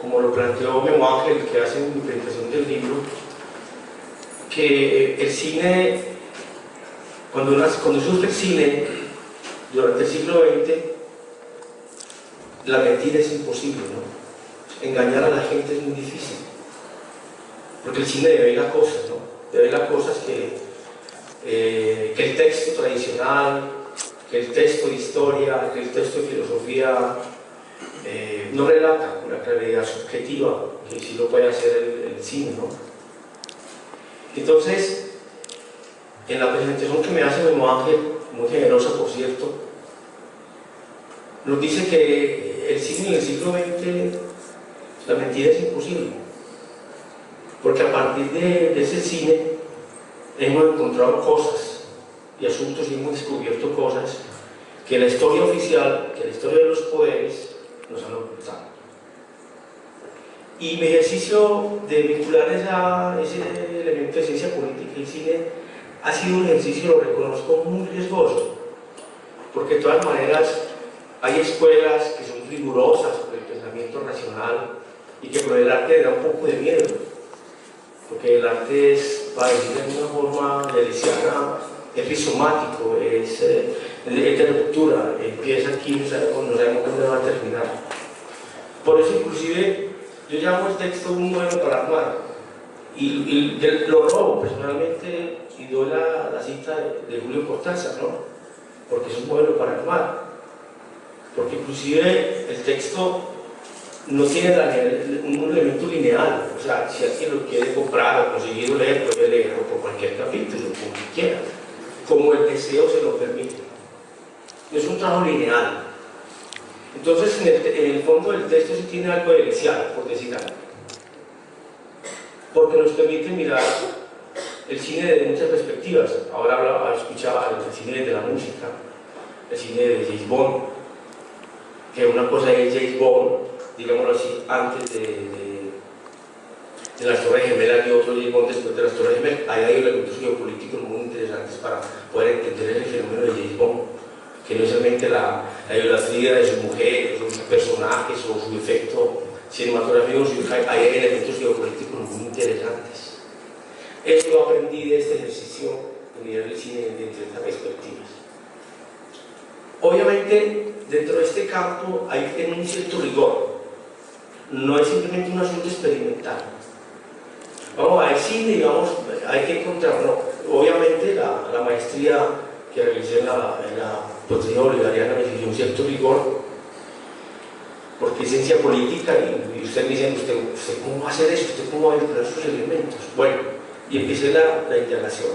como lo planteó Memo Ángel, que hace mi presentación del libro, que el cine, cuando surge el cine durante el siglo XX, la mentira es imposible, ¿no? Engañar a la gente es muy difícil, porque el cine devela cosas, ¿no? Devela cosas que el texto tradicional, que el texto de historia, que el texto de filosofía no relata con la claridad subjetiva que sí lo puede hacer el cine, ¿no? Entonces, en la presentación que me hace Memo Ángel, muy generosa por cierto, nos dice que el cine en el siglo XX, la mentira es imposible, porque a partir de ese cine hemos encontrado cosas y asuntos y hemos descubierto cosas que la historia oficial, que la historia de los poderes nos han ocultado. Y mi ejercicio de vincular ese elemento de ciencia política y cine ha sido un ejercicio, lo reconozco, muy riesgoso, porque de todas maneras hay escuelas que son rigurosas por el pensamiento racional y que por el arte da un poco de miedo, porque el arte es, para decir de alguna forma deliciana, es rizomático, es de ruptura, empieza aquí, no sabemos dónde va a terminar. Por eso inclusive yo llamo el texto un modelo para armar, y lo robo personalmente y doy la cita de Julio Cortázar, ¿no? Porque es un modelo para armar, porque inclusive el texto no tiene un elemento lineal, o sea, si alguien lo quiere comprar o conseguir leer, puede leerlo por cualquier capítulo, como quiera, como el deseo se lo permite. No es un trabajo lineal. Entonces, en el fondo del texto sí tiene algo de delicial, por decir algo, porque nos permite mirar el cine desde muchas perspectivas. Ahora escuchaba el cine de la música, el cine de James Bond, que una cosa es James Bond, digámoslo así, antes de las Torres Gemelas, y otro James Bond después de las Torres Gemelas. Ahí hay elementos geopolíticos muy interesantes para poder entender el fenómeno de James Bond, que no es solamente la idolatría de su mujer, sus personajes o su efecto cinematográfico, sino que hay elementos geopolíticos muy interesantes. Eso lo aprendí de este ejercicio de mirar el cine desde estas perspectivas. Obviamente, dentro de este campo hay que tener un cierto rigor, no es simplemente un asunto experimental. Vamos a ver cine y hay que encontrar, no, obviamente la maestría que realicé en la Pontificia Bolivariana me exigió un cierto rigor, porque es ciencia política y usted me dice, ¿usted cómo va a hacer eso? ¿Usted cómo va a vincular sus elementos? Bueno, y empecé la integración.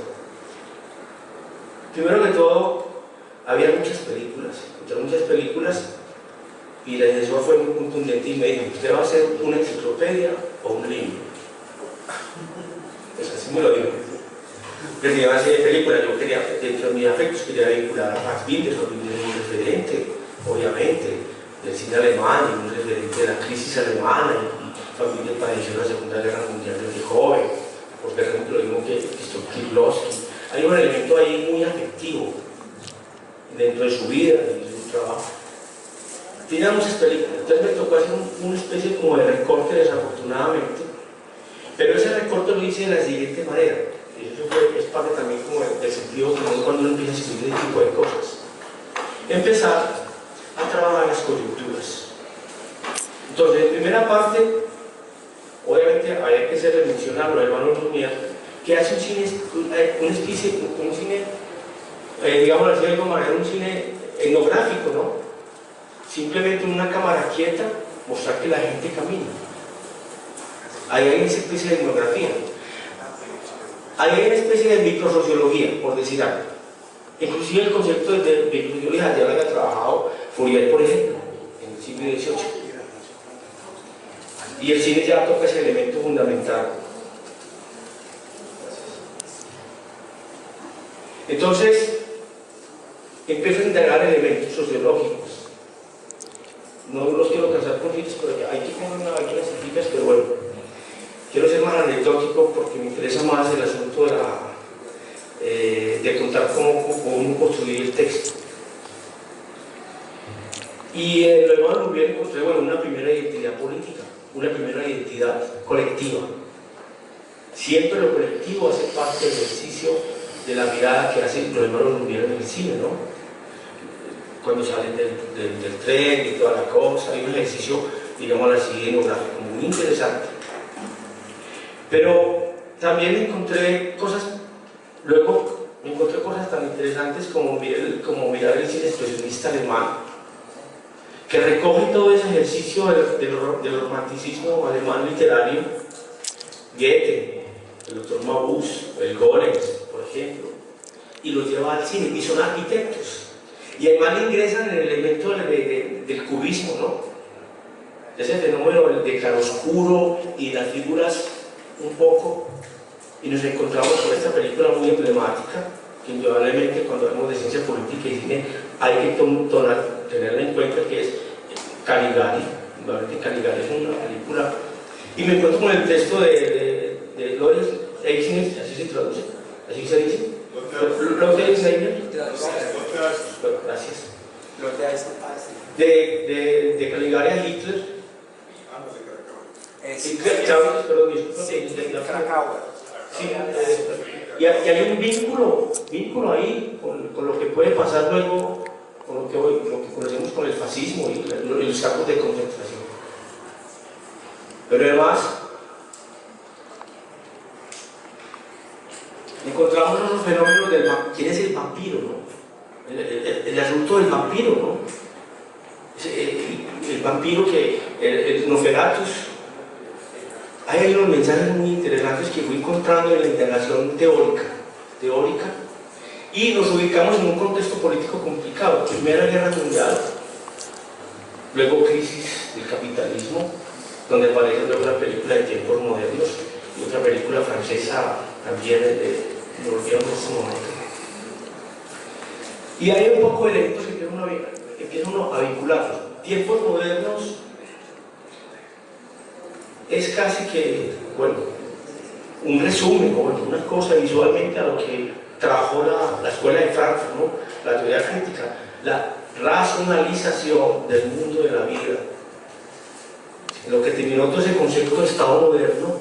Primero que todo, había muchas películas y la decisión fue muy contundente y me dijo, ¿usted va a hacer una enciclopedia o un libro? Pues así me lo dijo. Pero si iba a hacer películas, yo quería, dentro de mis afectos, quería vincular a Max Binder, un referente, obviamente, del cine alemán, y un referente de la crisis alemana, y familia padeció la Segunda Guerra Mundial desde joven, por ejemplo, lo mismo que Kieslowski. Hay un elemento ahí muy afectivo dentro de su vida y de su trabajo. Tenía muchas películas, entonces me tocó hacer una especie como de recorte, desafortunadamente, pero ese recorte lo hice de la siguiente manera, y eso es parte también como del sentido común cuando uno empieza a escribir este tipo de cosas. Empezar a trabajar las coyunturas. Entonces, en primera parte, obviamente habría que hacerle mención a lo de Manuel Lumière, que hace un cine, un cine, digamos así, de alguna manera, un cine etnográfico, ¿no? Simplemente una cámara quieta, mostrar que la gente camina. Ahí hay una especie de etnografía. Ahí hay una especie de microsociología, por decir algo. Inclusive el concepto de microsociología ya lo había trabajado Fourier, por ejemplo, en el siglo XVIII. Y el cine ya toca ese elemento fundamental. Entonces, empiezo a integrar elementos sociológicos. No los quiero cansar con citas, pero hay que poner algunas citas, pero bueno, quiero ser más anecdótico porque me interesa más el asunto de contar cómo construir el texto. Y en lo demás Lumière encontré, bueno, una primera identidad política. una primera identidad colectiva. Siempre lo colectivo hace parte del ejercicio de la mirada que hacen los hermanos Lumière en el cine, ¿no? Cuando salen del tren y toda la cosa, hay un ejercicio, digamos así, etnográfico muy interesante. Pero también encontré cosas, luego me encontré cosas tan interesantes como mirar el cine expresionista alemán, que recoge todo ese ejercicio del romanticismo alemán literario, Goethe, el doctor Mabuse, el Goebbels, por ejemplo, y lo lleva al cine, y son arquitectos. Y además ingresan en el elemento del cubismo, ¿no? Ese fenómeno de claroscuro y las figuras un poco, y nos encontramos con esta película muy emblemática, que indudablemente cuando hablamos de ciencia política y cine hay que tenerla en cuenta, que es Caligari. Indudablemente Caligari es una película, y me encuentro con el texto de Lorenz Eichner, así se traduce, así se dice, Lorenz Eichner, gracias, de Caligari a Hitler, sí, y hay un vínculo ahí con lo que puede pasar luego, con lo que conocemos con el fascismo y los campos de concentración. Pero además encontramos unos fenómenos del quién es el vampiro, ¿no? El asunto del vampiro, ¿no? El vampiro que el Nosferatus. Hay unos mensajes muy interesantes que fui encontrando en la integración teórica, y nos ubicamos en un contexto político complicado. Primera Guerra Mundial, luego crisis del capitalismo, donde aparece luego una película de tiempos modernos y otra película francesa también me volvieron en ese momento. Y hay un poco de elementos que empieza uno a vincular. Tiempos modernos es casi que, bueno, un resumen, o bueno, una cosa visualmente a lo que trabajó la escuela de Frankfurt, ¿no? La teoría crítica, la racionalización del mundo de la vida, en lo que terminó todo ese concepto de Estado moderno,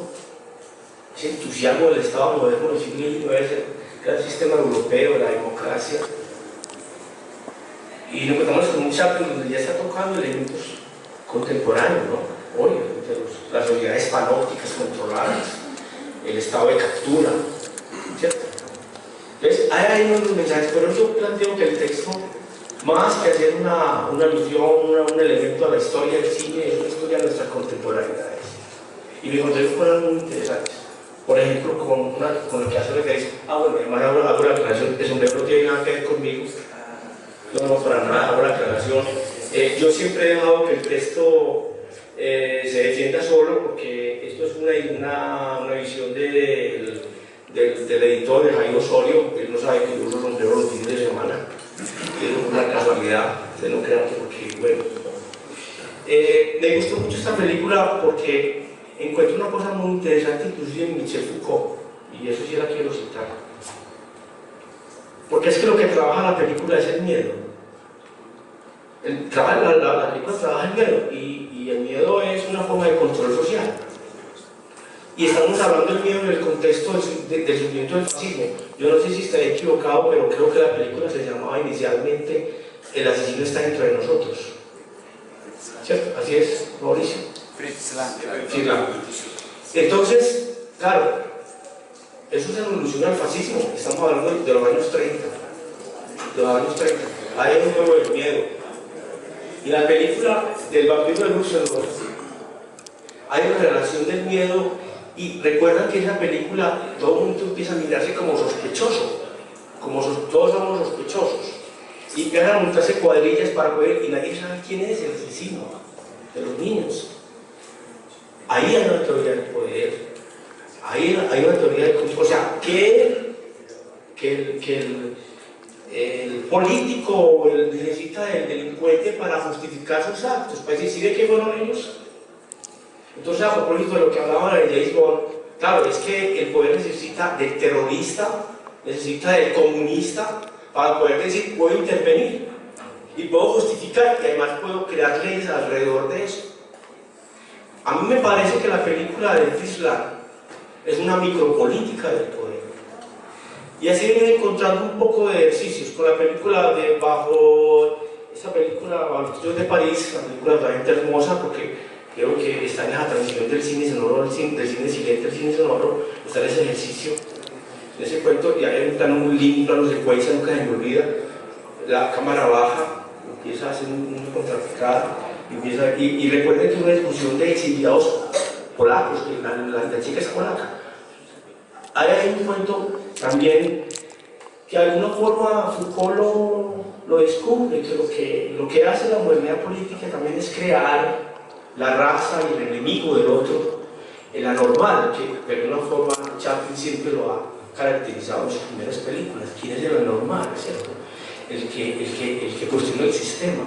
ese entusiasmo del Estado moderno del siglo XIX, el sistema europeo, la democracia, y nos encontramos con un chapter donde ya está tocando elementos contemporáneos, ¿no? Hoy, las unidades panópticas controladas, el estado de captura, ¿cierto? Entonces, hay unos mensajes, pero yo planteo que el texto, más que hacer una alusión, un elemento a la historia del cine, es una historia de nuestras contemporaneidades. Y me encontré con cosas muy interesantes. Por ejemplo, con lo que hace referencia. Bueno, además hago la aclaración, el sombrero no tiene nada que ver conmigo. No, para nada, hago la aclaración. Yo siempre he dejado que el texto se defienda solo, porque esto es una visión del editor, de Jaime Osorio. Él no sabe que yo uso sombrero los fines de semana. Es una casualidad, ustedes no crean que porque, bueno. Me gustó mucho esta película porque encuentro una cosa muy interesante, inclusive en Michel Foucault, y eso sí la quiero citar. Porque es que lo que trabaja la película es el miedo. La película trabaja el miedo, y el miedo es una forma de control social. Y estamos hablando del miedo en el contexto del sufrimiento del fascismo. Yo no sé si estaré equivocado, pero creo que la película se llamaba inicialmente El asesino está dentro de nosotros. ¿Cierto? Así es, Mauricio. Fritz Lang. Sí, claro. Entonces, claro, eso es una alusión al fascismo. Estamos hablando de los años 30. De los años 30. Hay un juego del miedo. Y la película del vampiro de Düsseldorf, hay una relación del miedo, y recuerdan que esa película todo el mundo empieza a mirarse como sospechoso, todos somos sospechosos, y empiezan a montarse cuadrillas para poder, y nadie sabe quién es el asesino de los niños. Ahí hay una teoría del poder, ahí hay una teoría del control. O sea, que el político necesita del delincuente para justificar sus actos, para decir, ¿sí de qué fueron ellos? Entonces, a propósito de lo que hablaban de James Bond, claro, es que el poder necesita del terrorista, necesita del comunista, para poder decir, puedo intervenir y puedo justificar, y además puedo crear leyes alrededor de eso. A mí me parece que la película de Tisland es una micropolítica del poder. Y así vienen encontrando un poco de ejercicios con la película de esa película Bajo los Estudios de París, la película realmente hermosa porque creo que está en esa transición del cine sonoro, del cine silente al cine sonoro, está en ese ejercicio, en ese cuento, y hay un plano secuencia, nunca se me olvida, la cámara baja, empieza a hacer una contrapicada, y recuerden que es una discusión de exiliados polacos, que la chica es polaca. Hay un cuento también que de alguna forma Foucault lo descubre, que lo que hace la modernidad política también es crear la raza y el enemigo del otro, el anormal, que de alguna forma Chaplin siempre lo ha caracterizado en sus primeras películas. ¿Quién es el anormal, cierto? El que cuestiona el sistema.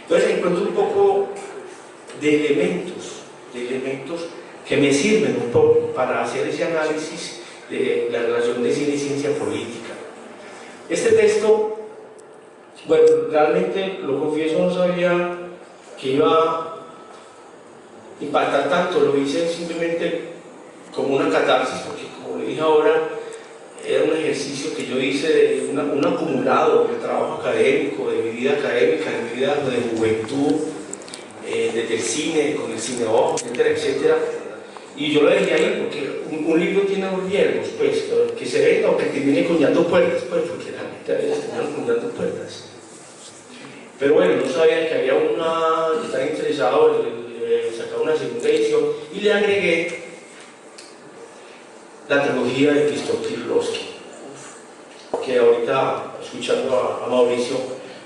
Entonces encuentro un poco de elementos que me sirven un poco para hacer ese análisis de la relación de cine y ciencia política. Este texto, bueno, realmente, lo confieso, no sabía que iba a impactar tanto, lo hice simplemente como una catarsis, porque como le dije ahora, era un ejercicio que yo hice de un acumulado de trabajo académico, de mi vida académica, de mi vida de juventud, desde el cine, con el cine ojo, etcétera, etcétera. Y yo lo dejé ahí porque un libro tiene dos riesgos, pues, que se venda o que termine coñando puertas, pues, porque realmente a veces terminan coñando puertas. Pero bueno, no sabía que había que estaba interesado en sacar una segunda edición y le agregué la trilogía de Krzysztof Kieślowski, que ahorita, escuchando a Mauricio,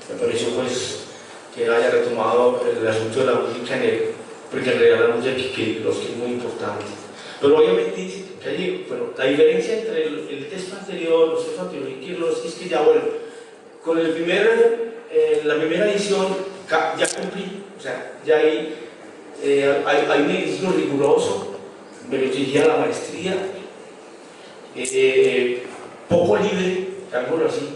me pareció pues que haya retomado el asunto de la música en él, porque en realidad la música de Kieślowski es muy importante. Pero obviamente dice que allí, bueno, la diferencia entre el texto anterior, los textos anteriores y Kieślowski es que ya, bueno, con la primera edición ya cumplí, o sea, ya hay un ejercicio riguroso, me lo dirigí a la maestría, poco libre, llamémoslo así,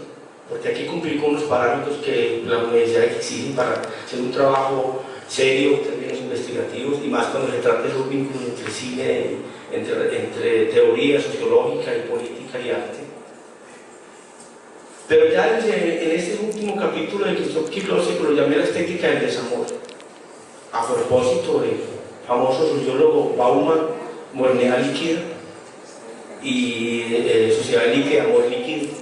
porque hay que cumplir con los parámetros que la universidad exige para hacer un trabajo serio en términos investigativos, y más cuando se trata de esos vínculos entre cine, entre teoría sociológica y política y arte. Pero ya en este último capítulo de Krzysztof Kieślowski lo llamé la estética del desamor, a propósito del famoso sociólogo Bauman, modernidad líquida y sociedad líquida, amor líquido,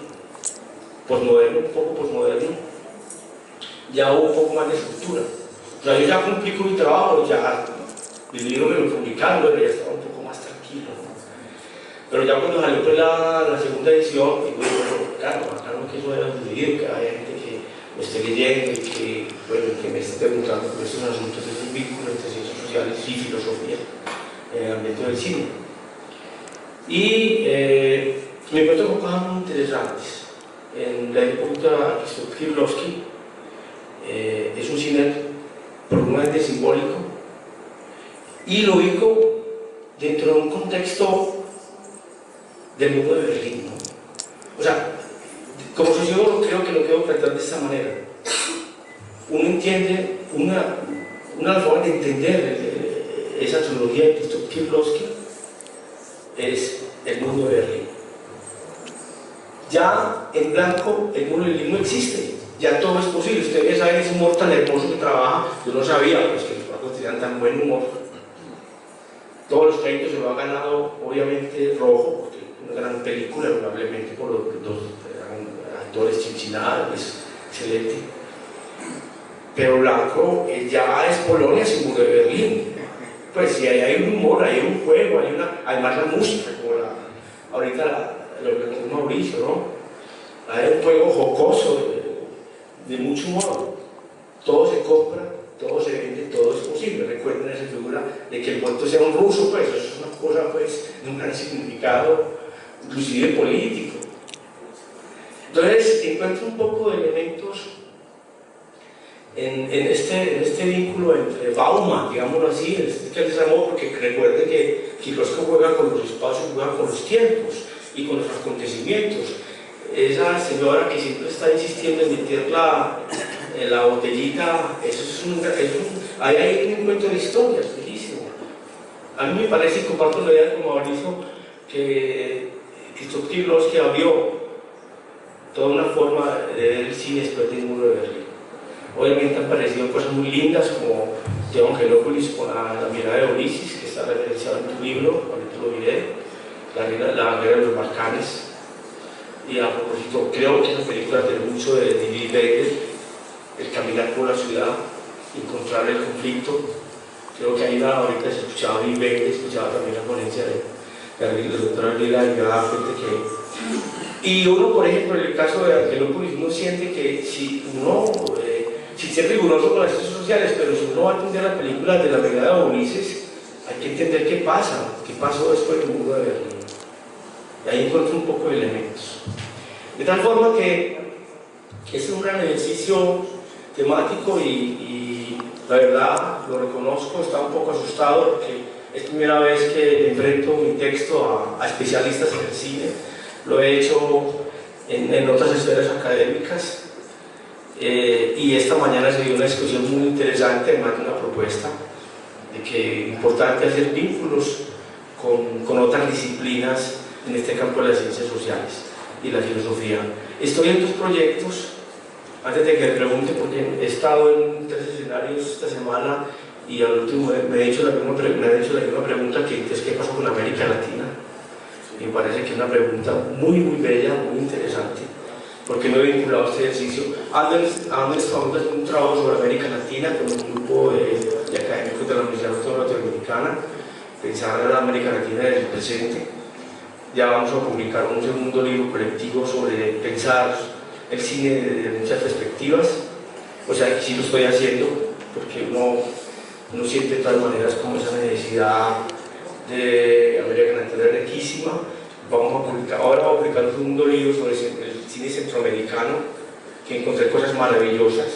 posmoderno, un poco posmoderno, ya hubo un poco más de estructura. O sea, yo ya cumplí con mi trabajo, ya el libro me lo publicaron, pero ya estaba un poco más tranquilo, ¿no? Pero ya cuando salió pues la segunda edición, digo, bueno, claro, bacano que eso haya sucedido, que haya gente que me esté leyendo y que me esté preguntando por estos asuntos, esos vínculos entre ciencias sociales y filosofía en el ambiente del cine. Y me encuentro con cosas muy interesantes. En la época de Krzysztof Kieślowski es un cine profundamente simbólico y lo ubico dentro de un contexto del mundo de Berlín, ¿no? O sea, como sociólogo creo que lo quiero plantear de esta manera. Uno entiende, una forma de entender esa trilogía de Krzysztof Kieślowski es el mundo de Berlín. Ya en blanco el mundo de Berlín no existe, ya todo es posible. Ustedes saben ese humor tan hermoso que trabaja, yo no sabía pues, que los polacos tenían tan buen humor. Todos los créditos se lo ha ganado, obviamente, Rojo, porque es una gran película, probablemente por los actores chinchinadas, excelente. Pero blanco ya es Polonia sin muro de Berlín. Pues si hay un humor, hay un juego, además la música, como ahorita lo que Mauricio, ¿no? Hay un juego jocoso de mucho humor. Todo se compra, todo se vende, todo es posible. Recuerden esa figura de que el muerto sea un ruso, pues eso es una cosa pues, de un gran significado, inclusive político. Entonces encuentro un poco de elementos en este vínculo entre Bauman, digámoslo así, que el desamor, porque recuerden que Kieślowski juega con los espacios, juega con los tiempos y con los acontecimientos. Esa señora que siempre está insistiendo en meter la botellita, ahí hay un encuentro de historias, bellísimo. A mí me parece, y comparto la idea como Mauricio, que Krzysztof Kieślowski abrió toda una forma de ver el cine después del muro de Berlín. Obviamente han aparecido cosas muy lindas como de Angelópolis con la mirada de Ulises, que está referenciado en tu libro, ahorita lo miré, la guerra de los Balcanes. Y a propósito, creo que esa película tiene mucho de David Baker, el caminar por la ciudad, encontrar el conflicto. Creo que ahí ahorita se escuchaba David Baker, escuchaba también la ponencia de la doctora Lila, y me daba cuenta que... Y uno, por ejemplo, en el caso de Angelópolis, uno siente que si uno, sin ser riguroso con las ciencias sociales, pero si uno va a entender la película de la mirada de Ulises, hay que entender qué pasó después del muro de Berlín. Y ahí encuentro un poco de elementos. De tal forma que es un gran ejercicio temático y la verdad, lo reconozco, estaba un poco asustado porque es primera vez que enfrento mi texto a especialistas en el cine. Lo he hecho en otras esferas académicas y esta mañana se dio una discusión muy interesante, además de una propuesta de que es importante hacer vínculos con otras disciplinas en este campo de las ciencias sociales y la filosofía. Estoy en 2 proyectos, antes de que me pregunte, porque he estado en 3 escenarios esta semana y al último me han hecho la misma pregunta que entonces, ¿qué pasó con América Latina? Y me parece que es una pregunta muy bella, muy interesante, porque me he vinculado a este ejercicio. Ando haciendo un trabajo sobre América Latina con un grupo de académicos de la Universidad Autónoma Latinoamericana, pensar en la América Latina desde el presente. Ya vamos a publicar un segundo libro colectivo sobre pensar el cine desde muchas perspectivas, o sea que sí lo estoy haciendo, porque uno siente de todas maneras como esa necesidad de América Latina riquísima. Ahora vamos a publicar un segundo libro sobre el cine centroamericano, que encontré cosas maravillosas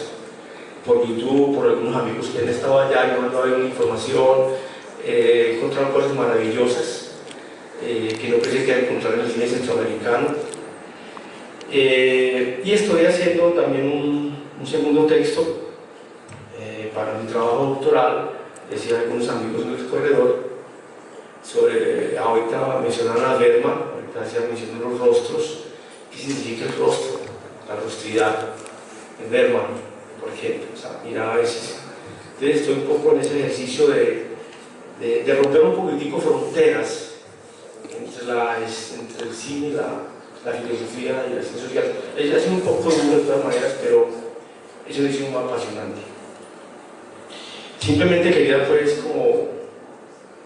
por YouTube, por algunos amigos que han estado allá y me han dado alguna información, he encontrado cosas maravillosas que no pensé que iba a encontrar en el cine centroamericano. Y estoy haciendo también un segundo texto para mi trabajo doctoral, decía algunos amigos en el corredor, sobre, ahorita mencionaron a Bergman, ahorita hacía mención de los rostros. ¿Qué significa el rostro? La rostridad en Bergman, por ejemplo, o sea, mira a veces. Entonces estoy un poco en ese ejercicio de romper un poquitico fronteras entre el cine, la filosofía y las ciencias sociales. Ha sido un poco duro de todas maneras, pero es un ejercicio muy apasionante. Simplemente quería pues como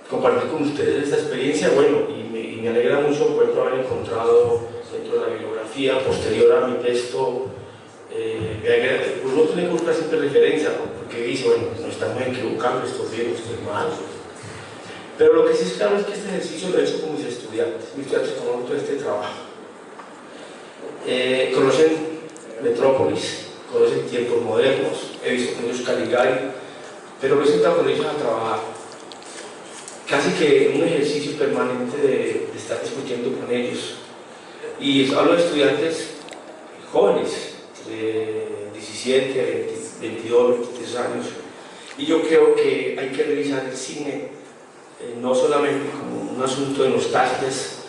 compartir con ustedes esta experiencia, bueno, y me alegra mucho por ejemplo haber encontrado dentro de la bibliografía posterior a mi texto, uno tiene que buscar siempre referencia, ¿no? Porque dice, bueno, nos estamos equivocando, estos libros, estoy mal. Pero lo que sí es claro es que este ejercicio lo he hecho con mis estudiantes toman todo este trabajo. Conocen Metrópolis, conocen Tiempos Modernos, he visto con ellos Caligari, pero me he sentado con ellos a trabajar. Casi que un ejercicio permanente de estar discutiendo con ellos. Y hablo de estudiantes jóvenes, de 17, 22, 23 años. Y yo creo que hay que revisar el cine no solamente como un asunto de nostalgias,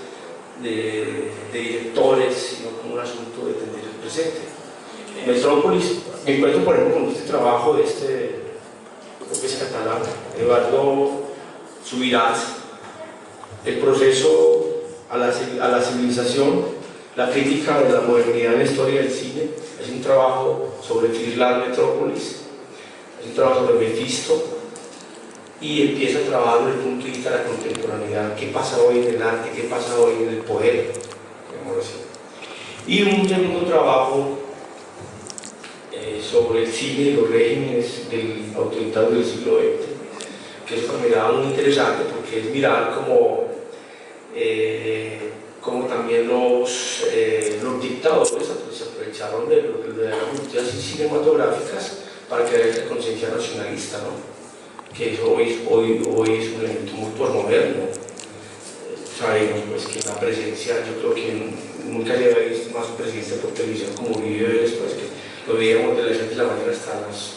de directores, sino como un asunto de entender el presente. En Metrópolis me encuentro, por ejemplo, con este trabajo de creo que es catalán, Eduardo Subirats, el proceso a la civilización, la crítica de la modernidad en la historia del cine. Es un trabajo sobre Frisland Metrópolis, es un trabajo sobre Mephisto, y empieza a trabajar desde el punto de vista de la contemporaneidad, qué pasa hoy en el arte, qué pasa hoy en el poder, digamos así. Y un segundo trabajo sobre el cine y los regímenes del autoritario del siglo XX, que es una mirada muy interesante porque es mirar como también los dictadores se aprovecharon de las industrias cinematográficas para crear esa conciencia nacionalista, ¿no? Que eso hoy es un elemento muy posmoderno. Sabemos pues, que la presencia, yo creo que nunca se había visto más presencia por televisión como Uribe Vélez, pues, que lo veíamos de las 7 de la mañana hasta las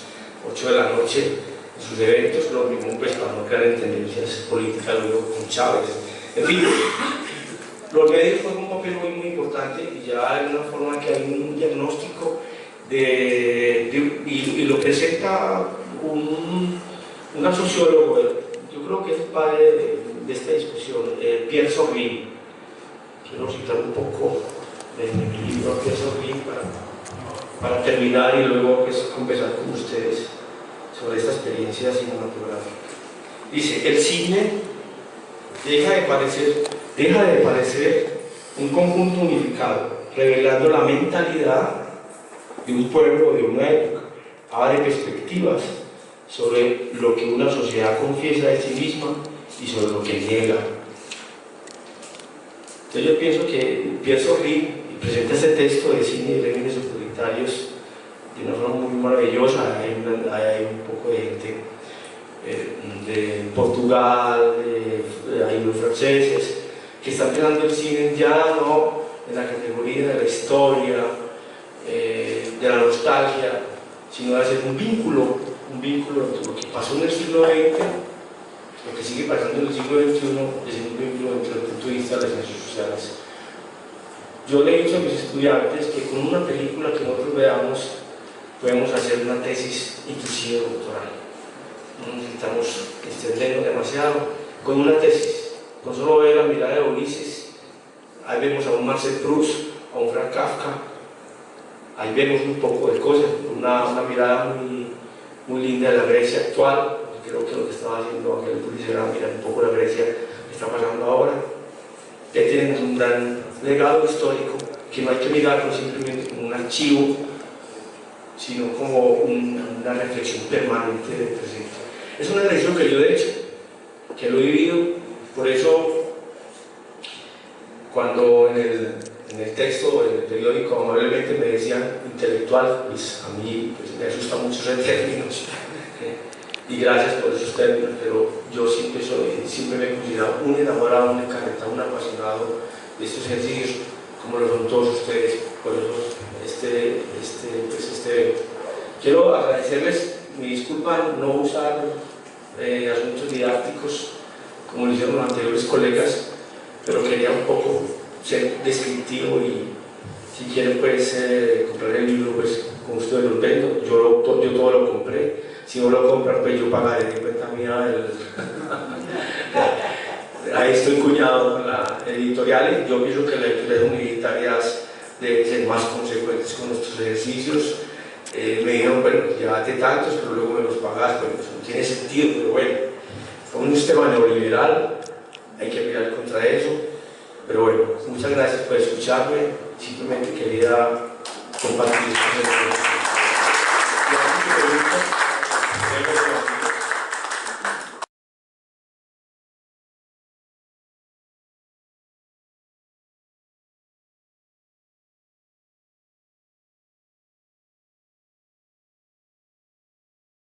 8 de la noche, es sus eventos, lo mismo pues para no crear en tendencias políticas luego con Chávez. En fin, los medios juegan un papel muy importante y ya hay una forma que hay un diagnóstico y lo presenta un sociólogo, yo creo que es el padre de esta discusión, Pierre Sorrin. Quiero citar un poco de mi libro Pierre Sorrin para terminar y luego pues, conversar con ustedes sobre esta experiencia cinematográfica. Dice, el cine deja de parecer un conjunto unificado, revelando la mentalidad de un pueblo, de una época, abre perspectivas sobre lo que una sociedad confiesa de sí misma y sobre lo que niega. Entonces yo pienso que Pierre Sorrin presenta este texto de cine y regímenes autoritarios de una forma muy maravillosa. Hay un poco de gente de Portugal, hay unos franceses que están pensando el cine ya no en la categoría de la historia, de la nostalgia, sino de hacer un vínculo entre lo que pasó en el siglo XX, lo que sigue pasando en el siglo XXI, es un vínculo entre el punto de vista de las ciencias sociales. Yo le he dicho a mis estudiantes que con una película que nosotros veamos podemos hacer una tesis inclusive doctoral. No necesitamos extendernos demasiado. Con una tesis, con solo ver la mirada de Ulises, ahí vemos a un Marcel Proust, a un Franz Kafka, ahí vemos un poco de cosas, una mirada muy linda de la Grecia actual. Creo que lo que estaba haciendo aquel Ulises era mirar un poco la Grecia que está pasando ahora. Que tienen un gran legado histórico que no hay que mirarlo simplemente como un archivo, sino como una reflexión permanente del presente. Es una reflexión que yo he hecho, que lo he vivido, por eso cuando en el texto, en el periódico, amablemente me decían intelectual, pues a mí pues, me asusta mucho esos términos, y gracias por esos términos, pero yo siempre me he considerado un enamorado, un encarretado, un apasionado de estos ejercicios, como lo son todos ustedes. Por eso quiero agradecerles, mi disculpa no usar asuntos didácticos como lo hicieron los anteriores colegas, pero quería un poco ser descriptivo y si quieren pues comprar el libro, pues con ustedes los vendo, yo todo lo compré. Si no lo compran, pues yo pagaré de cuenta mía ahí estoy cuñado con la editorial. Yo pienso que las editoriales universitarias deben ser más consecuentes con nuestros ejercicios. Me dijeron, bueno, llévate tantos, pero luego me los pagas. Bueno, eso no tiene sentido, pero bueno, como un sistema neoliberal, hay que mirar contra eso. Pero bueno, muchas gracias por escucharme. Simplemente quería compartir con ustedes.